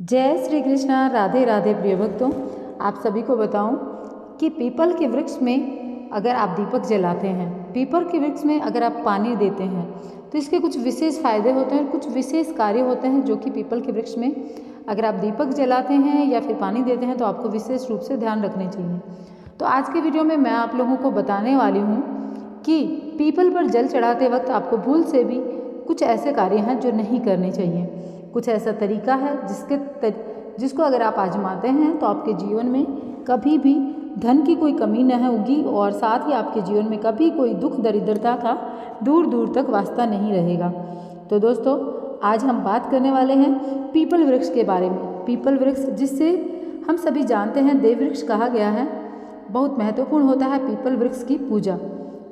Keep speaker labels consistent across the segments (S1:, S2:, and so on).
S1: जय श्री कृष्णा। राधे राधे प्रिय भक्तों, आप सभी को बताऊं कि पीपल के वृक्ष में अगर आप दीपक जलाते हैं, पीपल के वृक्ष में अगर आप पानी देते हैं तो इसके कुछ विशेष फायदे होते हैं, कुछ विशेष कार्य होते हैं जो कि पीपल के वृक्ष में अगर आप दीपक जलाते हैं या फिर पानी देते हैं तो आपको विशेष रूप से ध्यान रखने चाहिए। तो आज के वीडियो में मैं आप लोगों को बताने वाली हूँ कि पीपल पर जल चढ़ाते वक्त आपको भूल से भी कुछ ऐसे कार्य हैं जो नहीं करने चाहिए। कुछ ऐसा तरीका है जिसको अगर आप आजमाते हैं तो आपके जीवन में कभी भी धन की कोई कमी न होगी और साथ ही आपके जीवन में कभी कोई दुख दरिद्रता का दूर दूर तक वास्ता नहीं रहेगा। तो दोस्तों, आज हम बात करने वाले हैं पीपल वृक्ष के बारे में। पीपल वृक्ष, जिससे हम सभी जानते हैं देव वृक्ष कहा गया है, बहुत महत्वपूर्ण होता है पीपल वृक्ष की पूजा।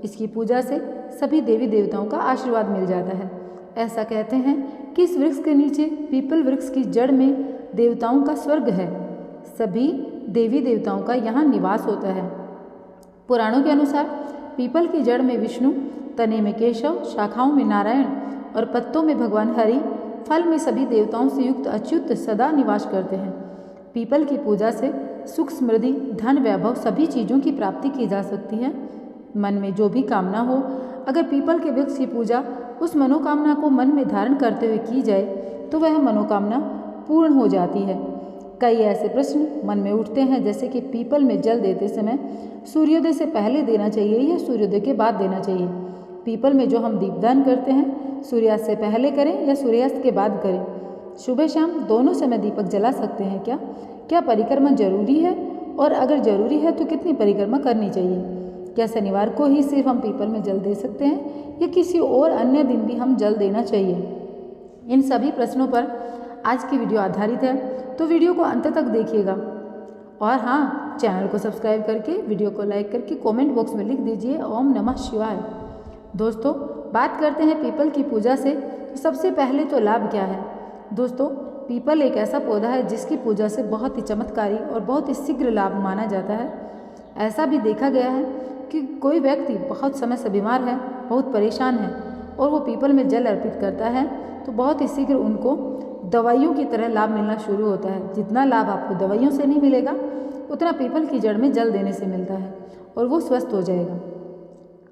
S1: इसकी पूजा से सभी देवी देवताओं का आशीर्वाद मिल जाता है। ऐसा कहते हैं कि इस वृक्ष के नीचे पीपल वृक्ष की जड़ में देवताओं का स्वर्ग है। सभी देवी देवताओं का यहाँ निवास होता है। पुराणों के अनुसार पीपल की जड़ में विष्णु, तने में केशव, शाखाओं में नारायण और पत्तों में भगवान हरि, फल में सभी देवताओं से युक्त अच्युत सदा निवास करते हैं। पीपल की पूजा से सुख, समृद्धि, धन, वैभव सभी चीज़ों की प्राप्ति की जा सकती है। मन में जो भी कामना हो, अगर पीपल के वृक्ष की पूजा उस मनोकामना को मन में धारण करते हुए की जाए तो वह मनोकामना पूर्ण हो जाती है। कई ऐसे प्रश्न मन में उठते हैं, जैसे कि पीपल में जल देते समय सूर्योदय से पहले देना चाहिए या सूर्योदय के बाद देना चाहिए। पीपल में जो हम दीपदान करते हैं, सूर्यास्त से पहले करें या सूर्यास्त के बाद करें। सुबह शाम दोनों समय दीपक जला सकते हैं क्या परिक्रमा जरूरी है? और अगर जरूरी है तो कितनी परिक्रमा करनी चाहिए? क्या शनिवार को ही सिर्फ हम पीपल में जल दे सकते हैं या किसी और अन्य दिन भी हम जल देना चाहिए? इन सभी प्रश्नों पर आज की वीडियो आधारित है, तो वीडियो को अंत तक देखिएगा। और हाँ, चैनल को सब्सक्राइब करके वीडियो को लाइक करके कमेंट बॉक्स में लिख दीजिए ओम नमः शिवाय। दोस्तों, बात करते हैं पीपल की पूजा से। तो सबसे पहले तो लाभ क्या है? दोस्तों, पीपल एक ऐसा पौधा है जिसकी पूजा से बहुत ही चमत्कारी और बहुत ही शीघ्र लाभ माना जाता है। ऐसा भी देखा गया है कि कोई व्यक्ति बहुत समय से बीमार है, बहुत परेशान है और वो पीपल में जल अर्पित करता है तो बहुत ही शीघ्र उनको दवाइयों की तरह लाभ मिलना शुरू होता है। जितना लाभ आपको दवाइयों से नहीं मिलेगा उतना पीपल की जड़ में जल देने से मिलता है और वो स्वस्थ हो जाएगा।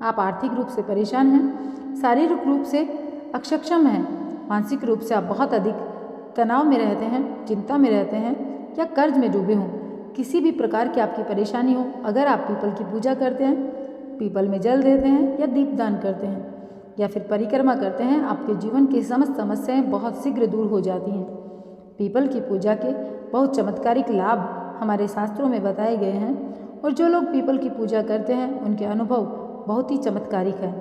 S1: आप आर्थिक रूप से परेशान हैं, शारीरिक रूप से अक्षम हैं, मानसिक रूप से आप बहुत अधिक तनाव में रहते हैं, चिंता में रहते हैं या कर्ज में डूबे हों, किसी भी प्रकार की आपकी परेशानी हो, अगर आप पीपल की पूजा करते हैं, पीपल में जल देते हैं या दीपदान करते हैं या फिर परिक्रमा करते हैं, आपके जीवन की समस्त समस्याएं बहुत शीघ्र दूर हो जाती हैं। पीपल की पूजा के बहुत चमत्कारिक लाभ हमारे शास्त्रों में बताए गए हैं और जो लोग पीपल की पूजा करते हैं उनके अनुभव बहुत ही चमत्कारिक है,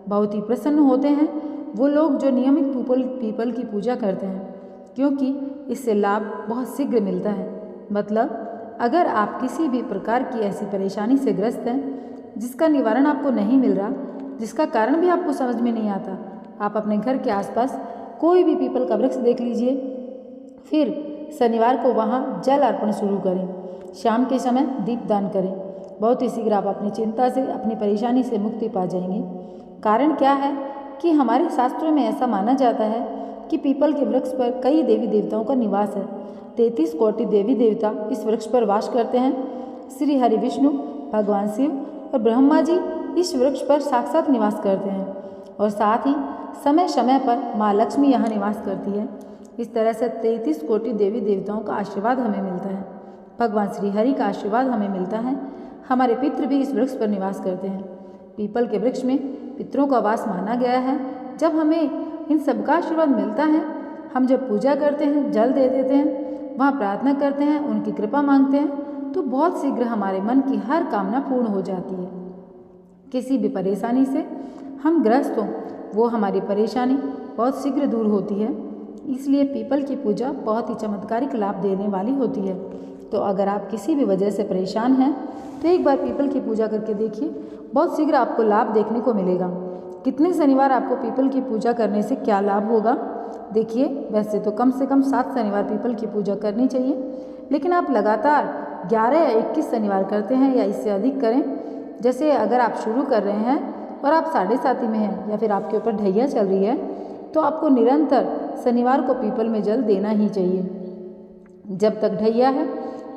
S1: बहुत ही प्रसन्न होते हैं वो लोग जो नियमित पीपल की पूजा करते हैं, क्योंकि इससे लाभ बहुत शीघ्र मिलता है। मतलब, अगर आप किसी भी प्रकार की ऐसी परेशानी से ग्रस्त हैं जिसका निवारण आपको नहीं मिल रहा, जिसका कारण भी आपको समझ में नहीं आता, आप अपने घर के आसपास कोई भी पीपल का वृक्ष देख लीजिए, फिर शनिवार को वहाँ जल अर्पण शुरू करें, शाम के समय दीपदान करें। बहुत ही शीघ्र आप अपनी चिंता से, अपनी परेशानी से मुक्ति पा जाएंगे। कारण क्या है कि हमारे शास्त्रों में ऐसा माना जाता है कि पीपल के वृक्ष पर कई देवी देवताओं का निवास है। 33 कोटि देवी देवता इस वृक्ष पर वास करते हैं। श्री हरि विष्णु, भगवान शिव और ब्रह्मा जी इस वृक्ष पर साक्षात निवास करते हैं और साथ ही समय समय पर माँ लक्ष्मी यहाँ निवास करती है। इस तरह से 33 कोटि देवी देवताओं का आशीर्वाद हमें मिलता है। भगवान श्री हरि का आशीर्वाद हमें मिलता है। हमारे पितृ भी इस वृक्ष पर निवास करते हैं। पीपल के वृक्ष में पितरों का वास माना गया है। जब हमें इन सबका आशीर्वाद मिलता है, हम जब पूजा करते हैं, जल दे देते हैं, वहाँ प्रार्थना करते हैं, उनकी कृपा मांगते हैं, तो बहुत शीघ्र हमारे मन की हर कामना पूर्ण हो जाती है। किसी भी परेशानी से हम ग्रस्त हों, वो हमारी परेशानी बहुत शीघ्र दूर होती है। इसलिए पीपल की पूजा बहुत ही चमत्कारिक लाभ देने वाली होती है। तो अगर आप किसी भी वजह से परेशान हैं तो एक बार पीपल की पूजा करके देखिए, बहुत शीघ्र आपको लाभ देखने को मिलेगा। कितने शनिवार आपको पीपल की पूजा करने से क्या लाभ होगा? देखिए, वैसे तो कम से कम 7 शनिवार पीपल की पूजा करनी चाहिए, लेकिन आप लगातार 11 या 21 शनिवार करते हैं या इससे अधिक करें। जैसे अगर आप शुरू कर रहे हैं और आप 7.5 में हैं या फिर आपके ऊपर ढैया चल रही है, तो आपको निरंतर शनिवार को पीपल में जल देना ही चाहिए। जब तक ढैया है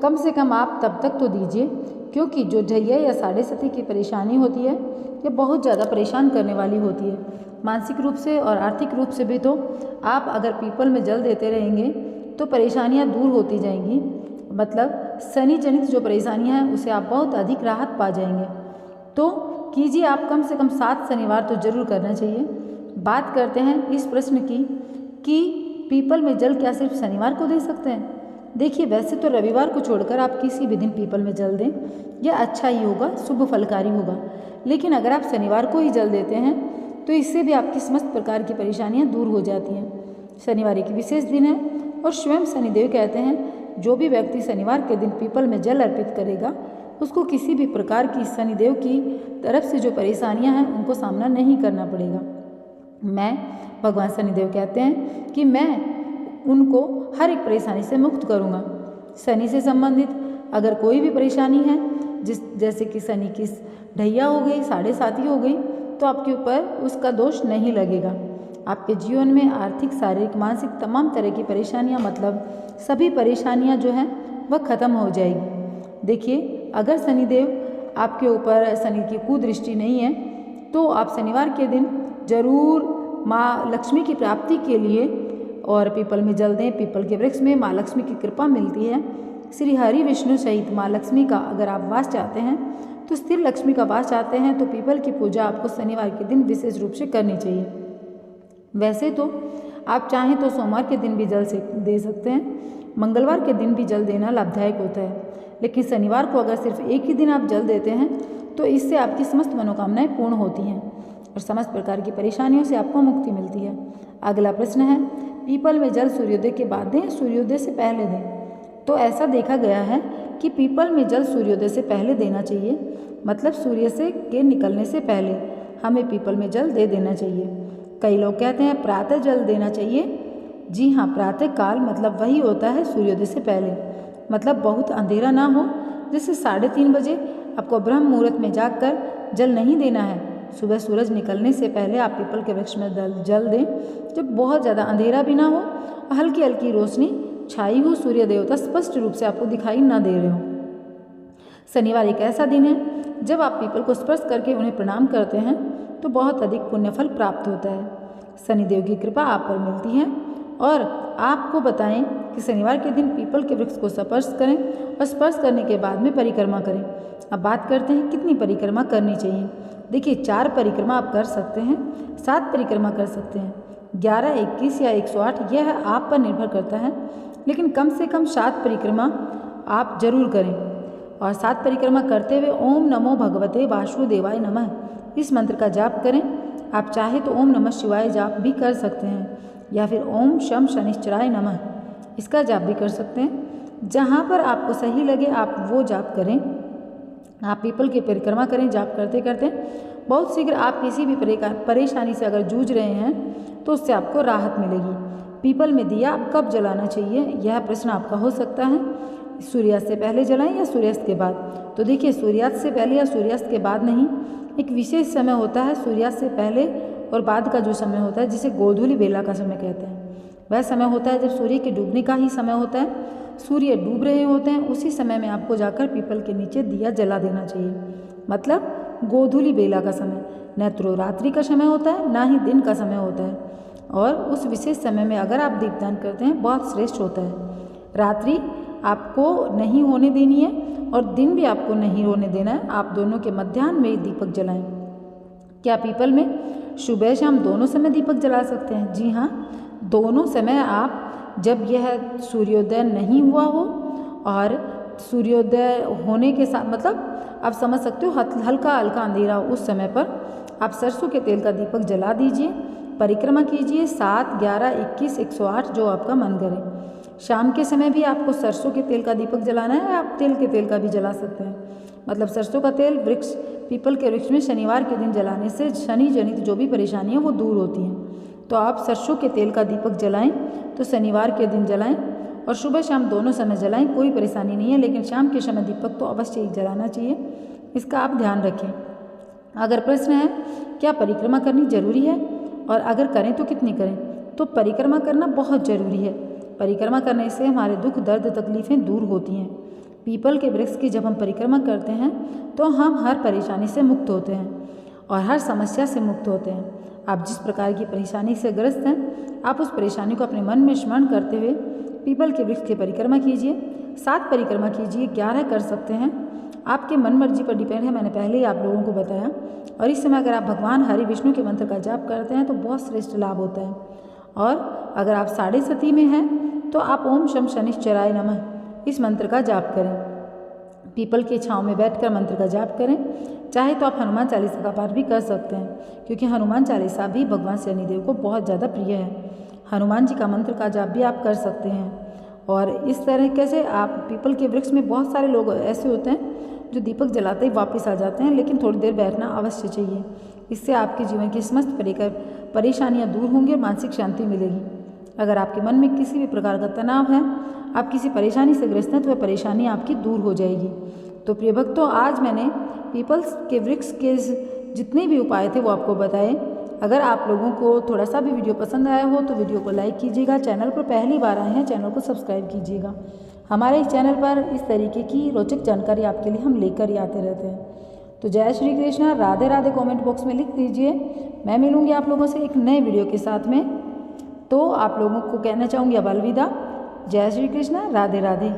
S1: कम से कम आप तब तक तो दीजिए, क्योंकि जो ढैया या साढ़े सती की परेशानी होती है ये बहुत ज़्यादा परेशान करने वाली होती है, मानसिक रूप से और आर्थिक रूप से भी। तो आप अगर पीपल में जल देते रहेंगे तो परेशानियाँ दूर होती जाएंगी, मतलब शनि जनित जो परेशानियाँ हैं उसे आप बहुत अधिक राहत पा जाएंगे। तो कीजिए, आप कम से कम 7 शनिवार तो जरूर करना चाहिए। बात करते हैं इस प्रश्न की कि पीपल में जल क्या सिर्फ शनिवार को दे सकते हैं। देखिए, वैसे तो रविवार को छोड़कर आप किसी भी दिन पीपल में जल दें, यह अच्छा ही होगा, शुभ फलकारी होगा। लेकिन अगर आप शनिवार को ही जल देते हैं तो इससे भी आपकी समस्त प्रकार की परेशानियां दूर हो जाती हैं। शनिवार एक विशेष दिन है और स्वयं शनिदेव कहते हैं जो भी व्यक्ति शनिवार के दिन पीपल में जल अर्पित करेगा उसको किसी भी प्रकार की शनिदेव की तरफ से जो परेशानियां हैं उनको सामना नहीं करना पड़ेगा। मैं भगवान शनिदेव कहते हैं कि मैं उनको हर एक परेशानी से मुक्त करूंगा। शनि से संबंधित अगर कोई भी परेशानी है, जैसे कि शनि की ढैया हो गई, साढ़े साती हो गई, तो आपके ऊपर उसका दोष नहीं लगेगा। आपके जीवन में आर्थिक, शारीरिक, मानसिक तमाम तरह की परेशानियां, मतलब सभी परेशानियां जो हैं वह खत्म हो जाएगी। देखिए, अगर शनिदेव आपके ऊपर, शनि की कुदृष्टि नहीं है, तो आप शनिवार के दिन जरूर माँ लक्ष्मी की प्राप्ति के लिए और पीपल में जल दें। पीपल के वृक्ष में माँ लक्ष्मी की कृपा मिलती है। श्री हरि विष्णु सहित माँ लक्ष्मी का अगर आप वास चाहते हैं, तो स्थिर लक्ष्मी का वास चाहते हैं, तो पीपल की पूजा आपको शनिवार के दिन विशेष रूप से करनी चाहिए। वैसे तो आप चाहें तो सोमवार के दिन भी जल से दे सकते हैं, मंगलवार के दिन भी जल देना लाभदायक होता है, लेकिन शनिवार को अगर सिर्फ एक ही दिन आप जल देते हैं तो इससे आपकी समस्त मनोकामनाएं पूर्ण होती हैं और समस्त प्रकार की परेशानियों से आपको मुक्ति मिलती है। अगला प्रश्न है, पीपल में जल सूर्योदय के बाद दें, सूर्योदय से पहले दें? तो ऐसा देखा गया है कि पीपल में जल सूर्योदय से पहले देना चाहिए, मतलब सूर्य से के निकलने से पहले हमें पीपल में जल दे देना चाहिए। कई लोग कहते हैं प्रातः जल देना चाहिए। जी हाँ, प्रातः काल मतलब वही होता है सूर्योदय से पहले, मतलब बहुत अंधेरा ना हो, जैसे 3:30 बजे आपको ब्रह्म मुहूर्त में जागकर जल नहीं देना है। सुबह सूरज निकलने से पहले आप पीपल के वृक्ष में जल दें, जब बहुत ज़्यादा अंधेरा भी ना हो और हल्की हल्की रोशनी छाई हो, सूर्य देवता स्पष्ट रूप से आपको दिखाई ना दे रहे हो। शनिवार एक ऐसा दिन है जब आप पीपल को स्पर्श करके उन्हें प्रणाम करते हैं तो बहुत अधिक पुण्यफल प्राप्त होता है। शनिदेव की कृपा आप पर मिलती है। और आपको बताएं कि शनिवार के दिन पीपल के वृक्ष को स्पर्श करें और स्पर्श करने के बाद में परिक्रमा करें। अब बात करते हैं कितनी परिक्रमा करनी चाहिए। देखिए, 4 परिक्रमा आप कर सकते हैं, 7 परिक्रमा कर सकते हैं, 11, 21 या 108, यह आप पर निर्भर करता है, लेकिन कम से कम 7 परिक्रमा आप जरूर करें। और 7 परिक्रमा करते हुए ओम नमो भगवते वासुदेवाय नमः इस मंत्र का जाप करें। आप चाहे तो ओम नमः शिवाय जाप भी कर सकते हैं, या फिर ओम शम शनिश्चराय नमः इसका जाप भी कर सकते हैं। जहाँ पर आपको सही लगे आप वो जाप करें। आप पीपल की परिक्रमा करें जाप करते करते। बहुत शीघ्र आप किसी भी परेशानी से अगर जूझ रहे हैं तो उससे आपको राहत मिलेगी। पीपल में दिया आप कब जलाना चाहिए, यह प्रश्न आपका हो सकता है। सूर्यास्त से पहले जलाएं या सूर्यास्त के बाद? तो देखिए, सूर्यास्त से पहले या सूर्यास्त के बाद नहीं, एक विशेष समय होता है सूर्यास्त से पहले और बाद का जो समय होता है, जिसे गोधूली बेला का समय कहते हैं। वह समय होता है जब सूर्य के डूबने का ही समय होता है। सूर्य डूब रहे होते हैं, उसी समय में आपको जाकर पीपल के नीचे दिया जला देना चाहिए, मतलब गोधूली बेला का समय। न तो रात्रि का समय होता है, ना ही दिन का समय होता है। और उस विशेष समय में अगर आप दीपदान करते हैं बहुत श्रेष्ठ होता है। रात्रि आपको नहीं होने देनी है और दिन भी आपको नहीं होने देना है। आप दोनों के मध्याह्न में दीपक जलाएं। क्या पीपल में सुबह शाम दोनों समय दीपक जला सकते हैं? जी हाँ, दोनों समय आप, जब यह सूर्योदय नहीं हुआ हो और सूर्योदय होने के साथ, मतलब आप समझ सकते हो हल्का हल्का अंधेरा हो, उस समय पर आप सरसों के तेल का दीपक जला दीजिए। परिक्रमा कीजिए 7, 11, 21, 108 जो आपका मन करे। शाम के समय भी आपको सरसों के तेल का दीपक जलाना है, आप तिल के तेल का भी जला सकते हैं। मतलब सरसों का तेल वृक्ष, पीपल के वृक्ष में शनिवार के दिन जलाने से शनि जनित जो भी परेशानी है वो दूर होती हैं। तो आप सरसों के तेल का दीपक जलाएं तो शनिवार के दिन जलाएं और सुबह शाम दोनों समय जलाएं, कोई परेशानी नहीं है। लेकिन शाम के समय दीपक तो अवश्य ही जलाना चाहिए, इसका आप ध्यान रखें। अगर प्रश्न है क्या परिक्रमा करनी जरूरी है और अगर करें तो कितनी करें, तो परिक्रमा करना बहुत ज़रूरी है। परिक्रमा करने से हमारे दुख दर्द तकलीफ़ें दूर होती हैं। पीपल के वृक्ष की जब हम परिक्रमा करते हैं तो हम हर परेशानी से मुक्त होते हैं और हर समस्या से मुक्त होते हैं। आप जिस प्रकार की परेशानी से ग्रस्त हैं, आप उस परेशानी को अपने मन में स्मरण करते हुए पीपल के वृक्ष की परिक्रमा कीजिए। 7 परिक्रमा कीजिए, 11 कर सकते हैं, आपके मन मर्जी पर डिपेंड है, मैंने पहले ही आप लोगों को बताया। और इस समय अगर आप भगवान हरि विष्णु के मंत्र का जाप करते हैं तो बहुत श्रेष्ठ लाभ होता है। और अगर आप साढ़े सती में हैं तो आप ओम शम शनिश्चराय नमः इस मंत्र का जाप करें। पीपल की छाँव में बैठकर मंत्र का जाप करें। चाहे तो आप हनुमान चालीसा का पाठ भी कर सकते हैं, क्योंकि हनुमान चालीसा भी भगवान शनिदेव को बहुत ज़्यादा प्रिय है। हनुमान जी का मंत्र का जाप भी आप कर सकते हैं। और इस तरीके से आप पीपल के वृक्ष में बहुत सारे लोग ऐसे होते हैं जो दीपक जलाते ही वापस आ जाते हैं, लेकिन थोड़ी देर बैठना अवश्य चाहिए। इससे आपके जीवन की समस्त परेशानियाँ दूर होंगी और मानसिक शांति मिलेगी। अगर आपके मन में किसी भी प्रकार का तनाव है, आप किसी परेशानी से ग्रस्त हैं, तो वह परेशानी आपकी दूर हो जाएगी। तो प्रिय भक्तों, आज मैंने पीपल के वृक्ष के जितने भी उपाय थे वो आपको बताए। अगर आप लोगों को थोड़ा सा भी वीडियो पसंद आया हो तो वीडियो को लाइक कीजिएगा। चैनल पर पहली बार आए हैं, चैनल को सब्सक्राइब कीजिएगा। हमारे इस चैनल पर इस तरीके की रोचक जानकारी आपके लिए हम लेकर ही आते रहते हैं। तो जय श्री कृष्ण, राधे राधे कमेंट बॉक्स में लिख दीजिए। मैं मिलूंगी आप लोगों से एक नए वीडियो के साथ में। तो आप लोगों को कहना चाहूँगी अब अलविदा। जय श्री कृष्ण, राधे राधे।